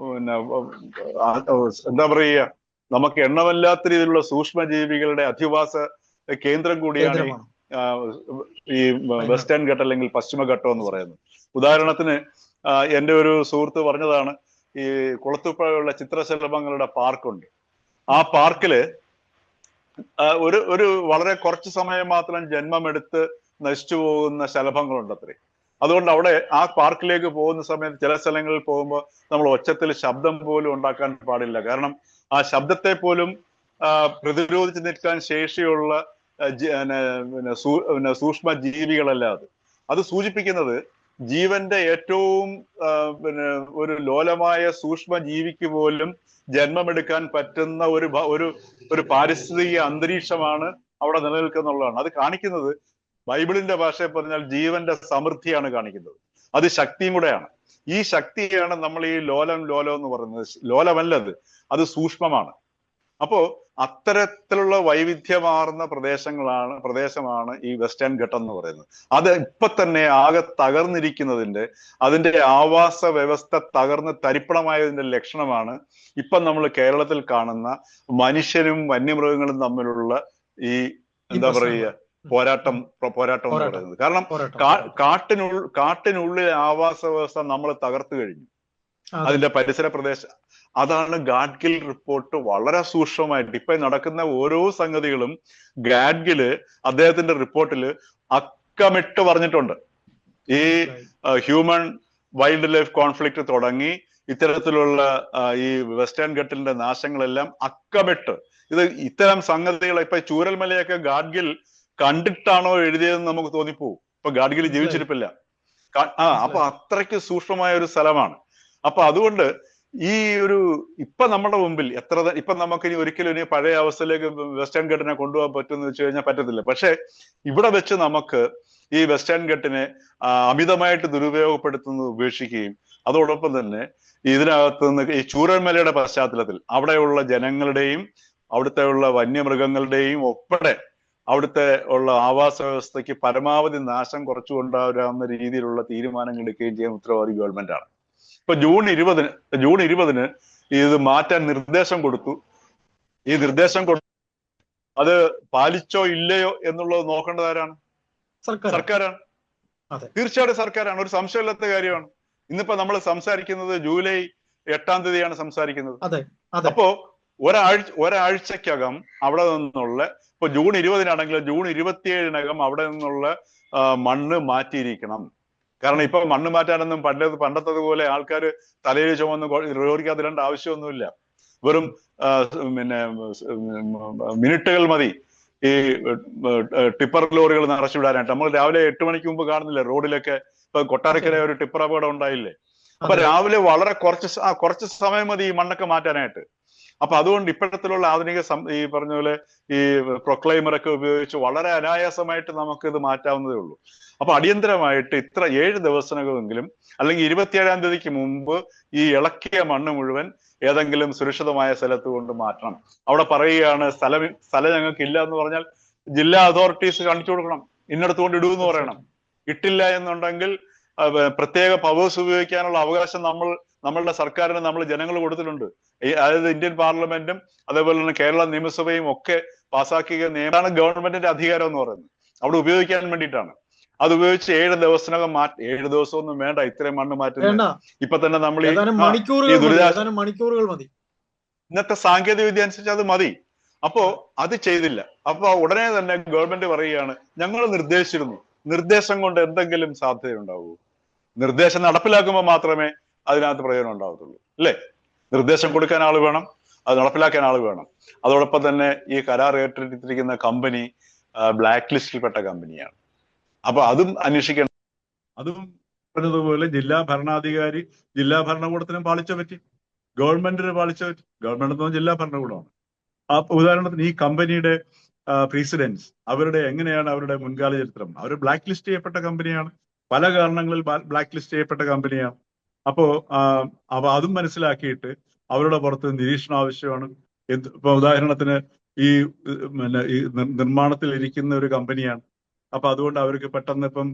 പിന്നെ എന്താ പറയുക, നമുക്ക് എണ്ണമില്ലാത്ത രീതിയിലുള്ള സൂക്ഷ്മജീവികളുടെ അധിവാസ കേന്ദ്രം കൂടിയാണ് ഈ വെസ്റ്റേൺ ഘട്ടം അല്ലെങ്കിൽ പശ്ചിമഘട്ടം എന്ന് പറയുന്നത്. ഉദാഹരണത്തിന് എൻ്റെ ഒരു സുഹൃത്ത് പറഞ്ഞതാണ്, ഈ കുളത്തുപ്പുഴയുള്ള ചിത്രശലഭങ്ങളുടെ പാർക്കുണ്ട്. ആ പാർക്കില് ഒരു വളരെ കുറച്ച് സമയം മാത്രം ജന്മമെടുത്ത് നശിച്ചു പോകുന്ന ശലഭങ്ങളുണ്ട് അത്രേ. അതുകൊണ്ട് അവിടെ ആ പാർക്കിലേക്ക് പോകുന്ന സമയത്ത് ചില സ്ഥലങ്ങളിൽ പോകുമ്പോൾ നമ്മൾ ഒച്ചത്തിൽ ശബ്ദം പോലും ഉണ്ടാക്കാൻ പാടില്ല. കാരണം ആ ശബ്ദത്തെ പോലും പ്രതിരോധിച്ച് നിൽക്കാൻ ശേഷിയുള്ള സൂക്ഷ്മ ജീവികളല്ല അത് സൂചിപ്പിക്കുന്നത് ജീവന്റെ ഏറ്റവും ഒരു ലോലമായ സൂക്ഷ്മ ജീവിക്ക് പോലും ജന്മമെടുക്കാൻ പറ്റുന്ന ഒരു പാരിസ്ഥിതിക അന്തരീക്ഷമാണ് അവിടെ നിലനിൽക്കുന്നുള്ളതാണ്. അത് കാണിക്കുന്നത് ബൈബിളിന്റെ ഭാഷയിൽ പറഞ്ഞാൽ ജീവന്റെ സമൃദ്ധിയാണ് കാണിക്കുന്നത്. അത് ശക്തിയും കൂടെയാണ്. ഈ ശക്തിയാണ് നമ്മൾ ഈ ലോലം എന്ന് പറയുന്നത്. ലോലമല്ലത്, അത് സൂക്ഷ്മമാണ്. അപ്പോ അത്തരത്തിലുള്ള വൈവിധ്യമാർന്ന പ്രദേശമാണ് ഈ വെസ്റ്റേൺ ഘട്ടം എന്ന് പറയുന്നത്. അത് ഇപ്പൊ തന്നെ ആകെ തകർന്നിരിക്കുന്നതിന്റെ, അതിന്റെ ആവാസ വ്യവസ്ഥ തകർന്ന് തരിപ്പണമായതിന്റെ ലക്ഷണമാണ് ഇപ്പൊ നമ്മൾ കേരളത്തിൽ കാണുന്ന മനുഷ്യരും വന്യമൃഗങ്ങളും തമ്മിലുള്ള ഈ എന്താ പറയുക പോരാട്ടം എന്ന് പറയുന്നത്. കാരണം കാട്ടിനുള്ളിൽ ആവാസ വ്യവസ്ഥ നമ്മൾ തകർത്തു കഴിഞ്ഞു. അതിന്റെ പരിസര പ്രദേശം, അതാണ് ഗാഡ്ഗിൽ റിപ്പോർട്ട് വളരെ സൂക്ഷ്മമായിട്ട് ഇപ്പൊ നടക്കുന്ന ഓരോ സംഗതികളും ഗാഡ്ഗില് അദ്ദേഹത്തിന്റെ റിപ്പോർട്ടില് അക്കമിട്ട് പറഞ്ഞിട്ടുണ്ട്. ഈ ഹ്യൂമൻ വൈൽഡ് ലൈഫ് കോൺഫ്ലിക്റ്റ് തുടങ്ങി ഇത്തരത്തിലുള്ള ഈ വെസ്റ്റേൺ ഘട്ടിന്റെ നാശങ്ങളെല്ലാം അക്കമിട്ട്, ഇത്തരം സംഗതികൾ ഇപ്പൊ ചൂരൽമലയൊക്കെ ഗാഡ്ഗിൽ കണ്ടിട്ടാണോ എഴുതിയതെന്ന് നമുക്ക് തോന്നിപ്പോവും. ഇപ്പൊ ഗാഡ്ഗിൽ ജീവിച്ചിരിപ്പില്ല. അപ്പൊ അത്രയ്ക്ക് സൂക്ഷ്മമായ ഒരു സ്ഥലമാണ്. അപ്പൊ അതുകൊണ്ട് ഈ ഇപ്പൊ നമ്മുടെ മുമ്പിൽ ഇപ്പൊ നമുക്ക് ഇനി ഒരിക്കലും പഴയ അവസ്ഥയിലേക്ക് വെസ്റ്റേൺ ഘട്ടിനെ കൊണ്ടുപോകാൻ പറ്റുമെന്ന് വെച്ച് കഴിഞ്ഞാൽ പറ്റത്തില്ല. പക്ഷെ ഇവിടെ വെച്ച് നമുക്ക് ഈ വെസ്റ്റേൺ ഘട്ടിനെ അമിതമായിട്ട് ദുരുപയോഗപ്പെടുത്തുന്നത് ഉപേക്ഷിക്കുകയും അതോടൊപ്പം തന്നെ ഇതിനകത്ത് നിന്ന് ഈ ചൂരൽമലയുടെ പശ്ചാത്തലത്തിൽ അവിടെയുള്ള ജനങ്ങളുടെയും അവിടുത്തെ ഉള്ള വന്യമൃഗങ്ങളുടെയും ഒപ്പടെ അവിടുത്തെ ഉള്ള ആവാസ വ്യവസ്ഥയ്ക്ക് പരമാവധി നാശം കുറച്ചു കൊണ്ടുവരാവുന്ന രീതിയിലുള്ള തീരുമാനങ്ങൾ എടുക്കുകയും ചെയ്യുന്ന ഉത്തരവാദി ഗവൺമെന്റാണ്. ഇപ്പൊ ജൂൺ 20 ഇത് മാറ്റാൻ നിർദ്ദേശം കൊടുത്തു. ഈ നിർദ്ദേശം അത് പാലിച്ചോ ഇല്ലയോ എന്നുള്ളത് നോക്കേണ്ടത് ആരാണ്? സർക്കാരാണ്. തീർച്ചയായിട്ടും സർക്കാരാണ്, ഒരു സംശയമില്ലാത്ത കാര്യമാണ്. ഇന്നിപ്പോ നമ്മൾ സംസാരിക്കുന്നത് ജൂലൈ 8-ാം തീയതിയാണ് സംസാരിക്കുന്നത്. അപ്പോ ഒരാഴ്ചക്കകം അവിടെ നിന്നുള്ള, ഇപ്പൊ ജൂൺ 20-നാണെങ്കിലും ജൂൺ 27-നകം അവിടെ നിന്നുള്ള മണ്ണ് മാറ്റിയിരിക്കണം. കാരണം ഇപ്പൊ മണ്ണ് മാറ്റാനൊന്നും പണ്ടത്തതുപോലെ ആൾക്കാർ തലയിൽ ചുമന്ന് ലോറിക്കകത്തിടേണ്ട ആവശ്യമൊന്നുമില്ല. വെറും മിനിറ്റുകൾ മതി ഈ ടിപ്പർ ലോറികൾ നിറച്ചുവിടാനായിട്ട്. നമ്മൾ രാവിലെ 8 മണിക്ക് മുമ്പ് കാണുന്നില്ലേ റോഡിലൊക്കെ? ഇപ്പൊ കൊട്ടാരക്കര ഒരു ടിപ്പർ അപകടം ഉണ്ടായില്ലേ? അപ്പൊ രാവിലെ വളരെ കുറച്ച് സമയം മതി ഈ മണ്ണൊക്കെ മാറ്റാനായിട്ട്. അപ്പൊ അതുകൊണ്ട് ഇപ്പോഴത്തിലുള്ള ആധുനിക ഈ പറഞ്ഞ പോലെ ഈ പ്രൊക്ലൈമറൊക്കെ ഉപയോഗിച്ച് വളരെ അനായാസമായിട്ട് നമുക്ക് ഇത് മാറ്റാവുന്നതേ ഉള്ളൂ. അപ്പൊ അടിയന്തരമായിട്ട് ഇത്ര 7 ദിവസത്തിനകമെങ്കിലും അല്ലെങ്കിൽ 27-ാം തീയതിക്ക് മുമ്പ് ഈ ഇളക്കിയ മണ്ണ് മുഴുവൻ ഏതെങ്കിലും സുരക്ഷിതമായ സ്ഥലത്ത് കൊണ്ട് മാറ്റണം. അവിടെ പറയുകയാണ് സ്ഥലം ഞങ്ങൾക്ക് ഇല്ല എന്ന് പറഞ്ഞാൽ ജില്ലാ അതോറിറ്റീസ് കാണിച്ചു കൊടുക്കണം, ഇന്നടത്ത് കൊണ്ട് ഇടൂ എന്ന് പറയണം. ഇട്ടില്ല എന്നുണ്ടെങ്കിൽ പ്രത്യേക പവേഴ്സ് ഉപയോഗിക്കാനുള്ള അവകാശം നമ്മളുടെ സർക്കാരിന് നമ്മൾ ജനങ്ങൾ കൊടുത്തിട്ടുണ്ട്. അതായത് ഇന്ത്യൻ പാർലമെന്റും അതേപോലെ തന്നെ കേരള നിയമസഭയും ഒക്കെ പാസ്സാക്കിയ നിയമമാണ് ഗവൺമെന്റിന്റെ അധികാരം എന്ന് പറയുന്നത്. അവിടെ ഉപയോഗിക്കാൻ വേണ്ടിയിട്ടാണ്. അത് ഉപയോഗിച്ച് 7 ദിവസത്തിനകം 7 ദിവസമൊന്നും വേണ്ട ഇത്രയും മണ്ണ് മാറ്റുന്നത്. ഇപ്പൊ തന്നെ നമ്മൾ മണിക്കൂറുകൾ മതി, ഇന്നത്തെ സാങ്കേതിക വിദ്യ അനുസരിച്ച് അത് മതി. അപ്പോ അത് ചെയ്തില്ല. അപ്പൊ ഉടനെ തന്നെ ഗവൺമെന്റ് പറയുകയാണ് ഞങ്ങൾ നിർദ്ദേശിച്ചിരുന്നു. നിർദ്ദേശം കൊണ്ട് എന്തെങ്കിലും സാധ്യതയുണ്ടാവൂ? നിർദ്ദേശം നടപ്പിലാക്കുമ്പോൾ മാത്രമേ അതിനകത്ത് പ്രയോജനം ഉണ്ടാവത്തുള്ളൂ, അല്ലേ? നിർദ്ദേശം കൊടുക്കാൻ ആൾ വേണം, അത് നടപ്പിലാക്കാൻ ആൾ വേണം. അതോടൊപ്പം തന്നെ ഈ കരാർ ഏറ്റെടുത്തിരിക്കുന്ന കമ്പനി ബ്ലാക്ക് ലിസ്റ്റിൽപ്പെട്ട കമ്പനിയാണ്. അപ്പൊ അതും അന്വേഷിക്കണം. അതും പറഞ്ഞതുപോലെ ജില്ലാ ഭരണാധികാരി, ജില്ലാ ഭരണകൂടത്തിനും പാളിച്ച പറ്റി, ഗവൺമെന്റിന് പാളിച്ച പറ്റി. ഗവൺമെന്റ് എന്ന് പറഞ്ഞാൽ ജില്ലാ ഭരണകൂടമാണ്. ഉദാഹരണത്തിന് ഈ കമ്പനിയുടെ പ്രസിഡൻസ് എങ്ങനെയാണ് അവരുടെ മുൻകാല ചരിത്രം? അവർ ബ്ലാക്ക് ലിസ്റ്റ് ചെയ്യപ്പെട്ട കമ്പനിയാണ്, പല കാരണങ്ങളിൽ ബ്ലാക്ക് ലിസ്റ്റ് ചെയ്യപ്പെട്ട കമ്പനിയാണ്. അപ്പോ അതും മനസ്സിലാക്കിയിട്ട് അവരുടെ പുറത്ത് നിരീക്ഷണം ആവശ്യമാണ്. ഇപ്പൊ ഉദാഹരണത്തിന് ഈ നിർമ്മാണത്തിൽ ഇരിക്കുന്ന ഒരു കമ്പനിയാണ്. അപ്പൊ അതുകൊണ്ട് അവർക്ക് പെട്ടെന്ന് ഇപ്പം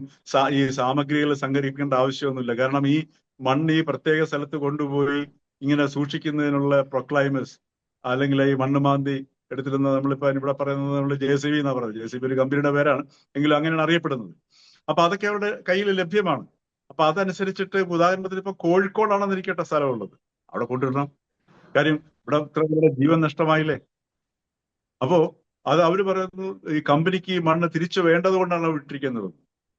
ഈ സാമഗ്രികൾ സംഘടിപ്പിക്കേണ്ട ആവശ്യമൊന്നുമില്ല. കാരണം ഈ മണ്ണ് ഈ പ്രത്യേക സ്ഥലത്ത് കൊണ്ടുപോയി ഇങ്ങനെ സൂക്ഷിക്കുന്നതിനുള്ള പ്രൊക്ലൈമേഴ്സ് അല്ലെങ്കിൽ ഈ മണ്ണ് മാന്തി എടുത്തിരുന്ന നമ്മളിപ്പോ ഇവിടെ പറയുന്നത് നമ്മൾ JCB എന്നാ പറയുന്നത്. JCB ഒരു കമ്പനിയുടെ പേരാണ്, എങ്കിലും അങ്ങനെയാണ് അറിയപ്പെടുന്നത്. അപ്പൊ അതൊക്കെ അവരുടെ കയ്യിൽ ലഭ്യമാണ്. അപ്പൊ അതനുസരിച്ചിട്ട് ഉദാഹരണത്തിന് ഇപ്പൊ കോഴിക്കോടാണെന്നിരിക്കട്ടെ സ്ഥലമുള്ളത്, അവിടെ കൊണ്ടുവരണം. കാര്യം ഇവിടെ ഇത്ര പേരുടെ ജീവൻ നഷ്ടമായില്ലേ? അപ്പോ അത് അവര് പറയുന്നു ഈ കമ്പനിക്ക് ഈ മണ്ണ് തിരിച്ചു വേണ്ടത് കൊണ്ടാണ് വിട്ടിരിക്കുന്നത്.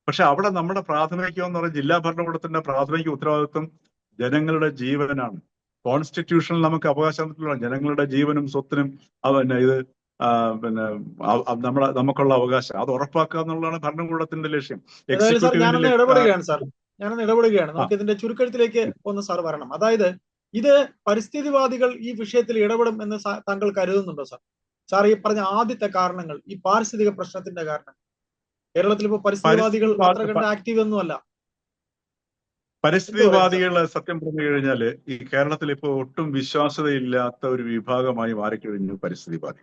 പക്ഷെ അവിടെ നമ്മുടെ പ്രാഥമികം എന്ന് പറയുന്നത് ജില്ലാ ഭരണകൂടത്തിന്റെ പ്രാഥമിക ഉത്തരവാദിത്വം ജനങ്ങളുടെ ജീവനാണ്. കോൺസ്റ്റിറ്റ്യൂഷനിൽ നമുക്ക് അവകാശമുള്ള ജനങ്ങളുടെ ജീവനും സ്വത്തിനും ഇത് നമുക്കുള്ള അവകാശം അത് ഉറപ്പാക്കുക എന്നുള്ളതാണ് ഭരണകൂടത്തിന്റെ ലക്ഷ്യം. ഞാനൊന്ന് ഇടപെടുകയാണ്. നമുക്ക് ഇതിന്റെ ചുരുക്കത്തിലേക്ക് ഒന്ന് സാർ വരണം. അതായത് ഇത് പരിസ്ഥിതിവാദികൾ ഈ വിഷയത്തിൽ ഇടപെടും എന്ന് താങ്കൾ കരുതുന്നുണ്ടോ സാർ? സാർ ഈ പറഞ്ഞ ആദ്യത്തെ കാരണങ്ങൾ, ഈ പാരിസ്ഥിതിക പ്രശ്നത്തിന്റെ കാരണം, കേരളത്തിൽ ഇപ്പൊ പരിസ്ഥിതിവാദികൾ അത്ര കണ്ട ആക്റ്റീവ് ഒന്നുമല്ല. പരിസ്ഥിതിവാദികൾ സത്യം പറഞ്ഞു കഴിഞ്ഞാല് ഈ കേരളത്തിൽ ഇപ്പോൾ ഒട്ടും വിശ്വാസ്യതയില്ലാത്ത ഒരു വിഭാഗമായി മാറിക്കഴിഞ്ഞു പരിസ്ഥിതിവാദി.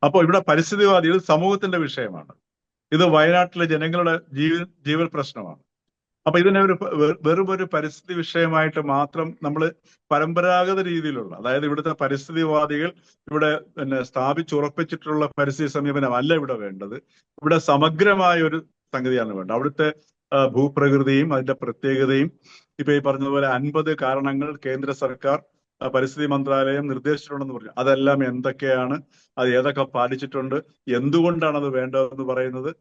അപ്പോൾ ഇവിടെ പരിസ്ഥിതിവാദികൾ സമൂഹത്തിന്റെ വിഷയമാണ്. ഇത് വയനാട്ടിലെ ജനങ്ങളുടെ ജീവൽ പ്രശ്നമാണ്. അപ്പൊ ഇതിനെ വെറും ഒരു പരിസ്ഥിതി വിഷയമായിട്ട് മാത്രം നമ്മൾ പരമ്പരാഗത രീതിയിലുള്ള, അതായത് ഇവിടുത്തെ പരിസ്ഥിതിവാദികൾ ഇവിടെ സ്ഥാപിച്ചുറപ്പിച്ചിട്ടുള്ള പരിസ്ഥിതി സമീപനമല്ല ഇവിടെ വേണ്ടത്. ഇവിടെ സമഗ്രമായ ഒരു സംഗതിയാണ് വേണ്ടത്. അവിടുത്തെ ഭൂപ്രകൃതിയും അതിന്റെ പ്രത്യേകതയും, ഇപ്പൊ ഈ പറഞ്ഞതുപോലെ 50 കാരണങ്ങൾ കേന്ദ്ര സർക്കാർ പരിസ്ഥിതി മന്ത്രാലയം നിർദ്ദേശിച്ചിട്ടുണ്ടെന്ന് പറഞ്ഞു. അതെല്ലാം എന്തൊക്കെയാണ്, അത് ഏതൊക്കെ പാലിച്ചിട്ടുണ്ട്, എന്തുകൊണ്ടാണ് അത് വേണ്ടതെന്ന് പറയുന്നത്,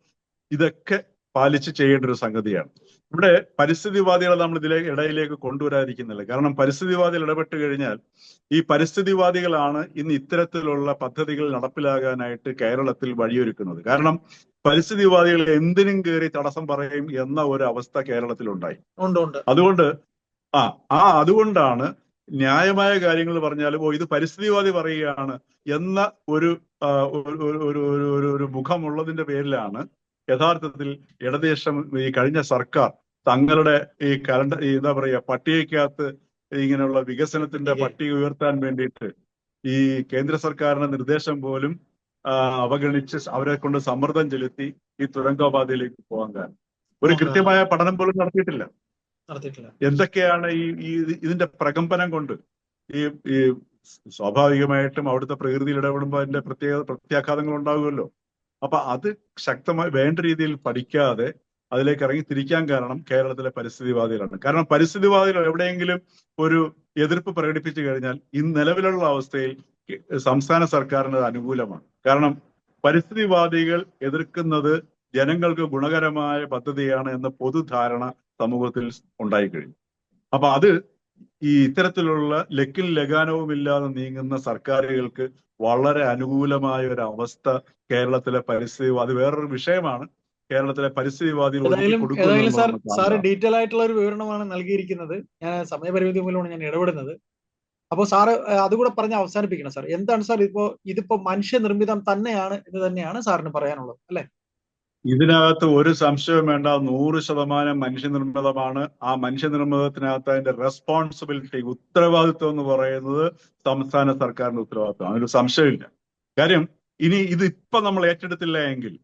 ഇതൊക്കെ പാലിച്ച് ചെയ്യേണ്ട ഒരു സംഗതിയാണ്. ഇവിടെ പരിസ്ഥിതിവാദികളെ നമ്മൾ ഇടയിലേക്ക് കൊണ്ടുവരാതിരിക്കുന്നില്ല. കാരണം പരിസ്ഥിതിവാദികൾ ഇടപെട്ട് കഴിഞ്ഞാൽ ഈ പരിസ്ഥിതിവാദികളാണ് ഇന്ന് ഇത്തരത്തിലുള്ള പദ്ധതികൾ നടപ്പിലാകാനായിട്ട് കേരളത്തിൽ വഴിയൊരുക്കുന്നത്. കാരണം പരിസ്ഥിതിവാദികൾ എന്തിനും കയറി തടസ്സം പറയും എന്ന ഒരു അവസ്ഥ കേരളത്തിലുണ്ടായി. അതുകൊണ്ട് അതുകൊണ്ടാണ് ന്യായമായ കാര്യങ്ങൾ പറഞ്ഞാലും ഇത് പരിസ്ഥിതിവാദി പറയുകയാണ് എന്ന ഒരു മുഖമുള്ളതിന്റെ പേരിലാണ് യഥാർത്ഥത്തിൽ ഇടതുപക്ഷം ഈ കഴിഞ്ഞ സർക്കാർ തങ്ങളുടെ ഈ എന്താ പറയുക പട്ടികയ്ക്കകത്ത് ഇങ്ങനെയുള്ള വികസനത്തിന്റെ പട്ടിക ഉയർത്താൻ വേണ്ടിയിട്ട് ഈ കേന്ദ്ര സർക്കാരിന്റെ നിർദ്ദേശം പോലും അവഗണിച്ച് അവരെ കൊണ്ട് സമ്മർദ്ദം ചെലുത്തി ഈ തുരങ്കപാതയിലേക്ക് പോകാൻ കാരണം ഒരു കൃത്യമായ പഠനം പോലും നടത്തിയിട്ടില്ല. എന്തൊക്കെയാണ് ഇതിന്റെ പ്രകമ്പനം കൊണ്ട് ഈ സ്വാഭാവികമായിട്ടും അവിടുത്തെ പ്രകൃതിയിൽ ഇടപെടുമ്പോൾ അതിന്റെ പ്രത്യാഘാതങ്ങൾ ഉണ്ടാകുമല്ലോ. അപ്പൊ അത് ശക്തമായി വേണ്ട രീതിയിൽ പഠിക്കാതെ അതിലേക്ക് ഇറങ്ങി തിരിക്കാൻ കാരണം കേരളത്തിലെ പരിസ്ഥിതിവാദികളാണ്. കാരണം പരിസ്ഥിതിവാദികൾ എവിടെയെങ്കിലും ഒരു എതിർപ്പ് പ്രകടിപ്പിച്ചു കഴിഞ്ഞാൽ ഇന്ന് നിലവിലുള്ള അവസ്ഥയിൽ സംസ്ഥാന സർക്കാരിന് അനുകൂലമാണ്. കാരണം പരിസ്ഥിതിവാദികൾ എതിർക്കുന്നത് ജനങ്ങൾക്ക് ഗുണകരമായ പദ്ധതിയാണ് എന്ന പൊതുധാരണ സമൂഹത്തിൽ ഉണ്ടായിക്കഴിഞ്ഞു. അപ്പൊ അത് ഈ ഇത്തരത്തിലുള്ള ലക്കിൽ ലഗാനവും ഇല്ലാതെ നീങ്ങുന്ന സർക്കാരുകൾക്ക് വളരെ അനുകൂലമായ ഒരു അവസ്ഥ കേരളത്തിലെ പരിസ്ഥിതിവാദി, വേറൊരു വിഷയമാണ് കേരളത്തിലെ പരിസ്ഥിതിവാദികൾ സാറ് ഡീറ്റെയിൽ ആയിട്ടുള്ള ഒരു വിവരണമാണ് നൽകിയിരിക്കുന്നത്. ഞാൻ സമയപരിമിതി മൂലമാണ് ഞാൻ ഇടപെടുന്നത്. അപ്പോൾ സാറ് അതുകൂടെ പറഞ്ഞ് അവസാനിപ്പിക്കണം സാർ. എന്താണ് സാർ ഇതിപ്പോ മനുഷ്യനിർമ്മിതം തന്നെയാണ് എന്ന് തന്നെയാണ് സാറിന് പറയാനുള്ളത് അല്ലെ? ഇതിനകത്ത് ഒരു സംശയവും വേണ്ട, 100% മനുഷ്യനിർമ്മിതമാണ്. ആ മനുഷ്യനിർമ്മിതത്തിനകത്ത് അതിന്റെ റെസ്പോൺസിബിലിറ്റി, ഉത്തരവാദിത്വം എന്ന് പറയുന്നത് സംസ്ഥാന സർക്കാരിന്റെ ഉത്തരവാദിത്വം, അതിനൊരു സംശയമില്ല. കാര്യം ഇനി ഇതിപ്പോ നമ്മൾ ഏറ്റെടുത്തില്ല എങ്കിൽ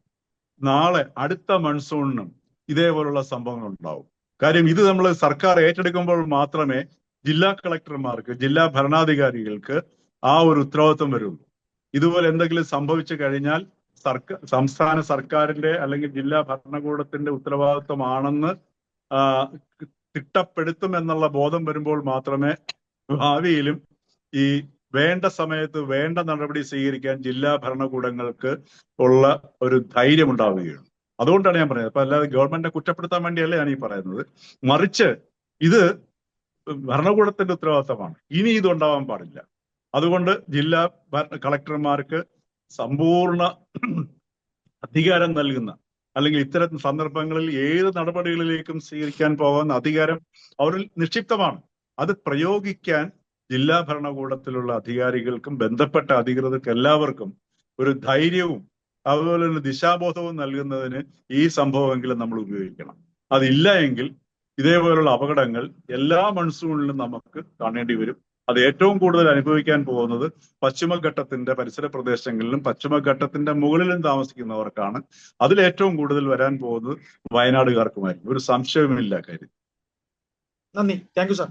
നാളെ അടുത്ത മൺസൂണിനും ഇതേപോലുള്ള സംഭവങ്ങൾ ഉണ്ടാവും. കാര്യം ഇത് നമ്മൾ സർക്കാർ ഏറ്റെടുക്കുമ്പോൾ മാത്രമേ ജില്ലാ കളക്ടർമാർക്ക്, ജില്ലാ ഭരണാധികാരികൾക്ക് ആ ഒരു ഉത്തരവാദിത്വം വരുള്ളൂ. ഇതുപോലെ എന്തെങ്കിലും സംഭവിച്ചു കഴിഞ്ഞാൽ സംസ്ഥാന സർക്കാരിന്റെ അല്ലെങ്കിൽ ജില്ലാ ഭരണകൂടത്തിന്റെ ഉത്തരവാദിത്വമാണെന്ന് തിട്ടപ്പെടുത്തുമെന്നുള്ള ബോധം വരുമ്പോൾ മാത്രമേ ഭാവിയിലും ഈ വേണ്ട സമയത്ത് വേണ്ട നടപടി സ്വീകരിക്കാൻ ജില്ലാ ഭരണകൂടങ്ങൾക്ക് ഉള്ള ഒരു ധൈര്യം ഉണ്ടാവുകയുള്ളൂ. അതുകൊണ്ടാണ് ഞാൻ പറയുന്നത്. അപ്പൊ അല്ലാതെ ഗവൺമെന്റിനെ കുറ്റപ്പെടുത്താൻ വേണ്ടിയല്ല ഞാൻ ഈ പറയുന്നത്. മറിച്ച് ഇത് ഭരണകൂടത്തിന്റെ ഉത്തരവാദിത്തമാണ്. ഇനി ഇതുണ്ടാവാൻ പാടില്ല. അതുകൊണ്ട് ജില്ലാ കളക്ടർമാർക്ക് സമ്പൂർണ്ണ അധികാരം നൽകുന്ന, അല്ലെങ്കിൽ ഇത്തരം സന്ദർഭങ്ങളിൽ ഏത് നടപടികളിലേക്കും സ്വീകരിക്കാൻ പോകുന്ന അധികാരം അവരിൽ നിക്ഷിപ്തമാണ്. അത് പ്രയോഗിക്കാൻ ജില്ലാ ഭരണകൂടത്തിലുള്ള അധികാരികൾക്കും ബന്ധപ്പെട്ട അധികൃതർക്ക് എല്ലാവർക്കും ഒരു ധൈര്യവും അതുപോലെ തന്നെ ദിശാബോധവും നൽകുന്നതിന് ഈ സംഭവമെങ്കിലും നമ്മൾ ഉപയോഗിക്കണം. അതില്ല എങ്കിൽ ഇതേപോലുള്ള അപകടങ്ങൾ എല്ലാ മൺസൂണിലും നമുക്ക് കാണേണ്ടി വരും. അത് ഏറ്റവും കൂടുതൽ അനുഭവിക്കാൻ പോകുന്നത് പശ്ചിമഘട്ടത്തിന്റെ പരിസര പ്രദേശങ്ങളിലും പശ്ചിമഘട്ടത്തിന്റെ മുകളിലും താമസിക്കുന്നവർക്കാണ്. അതിൽ ഏറ്റവും കൂടുതൽ വരാൻ പോകുന്നത് വയനാടുകാർക്കുമായിരിക്കും. ഒരു സംശയവുമില്ല കാര്യം. നന്ദി. Thank you sir.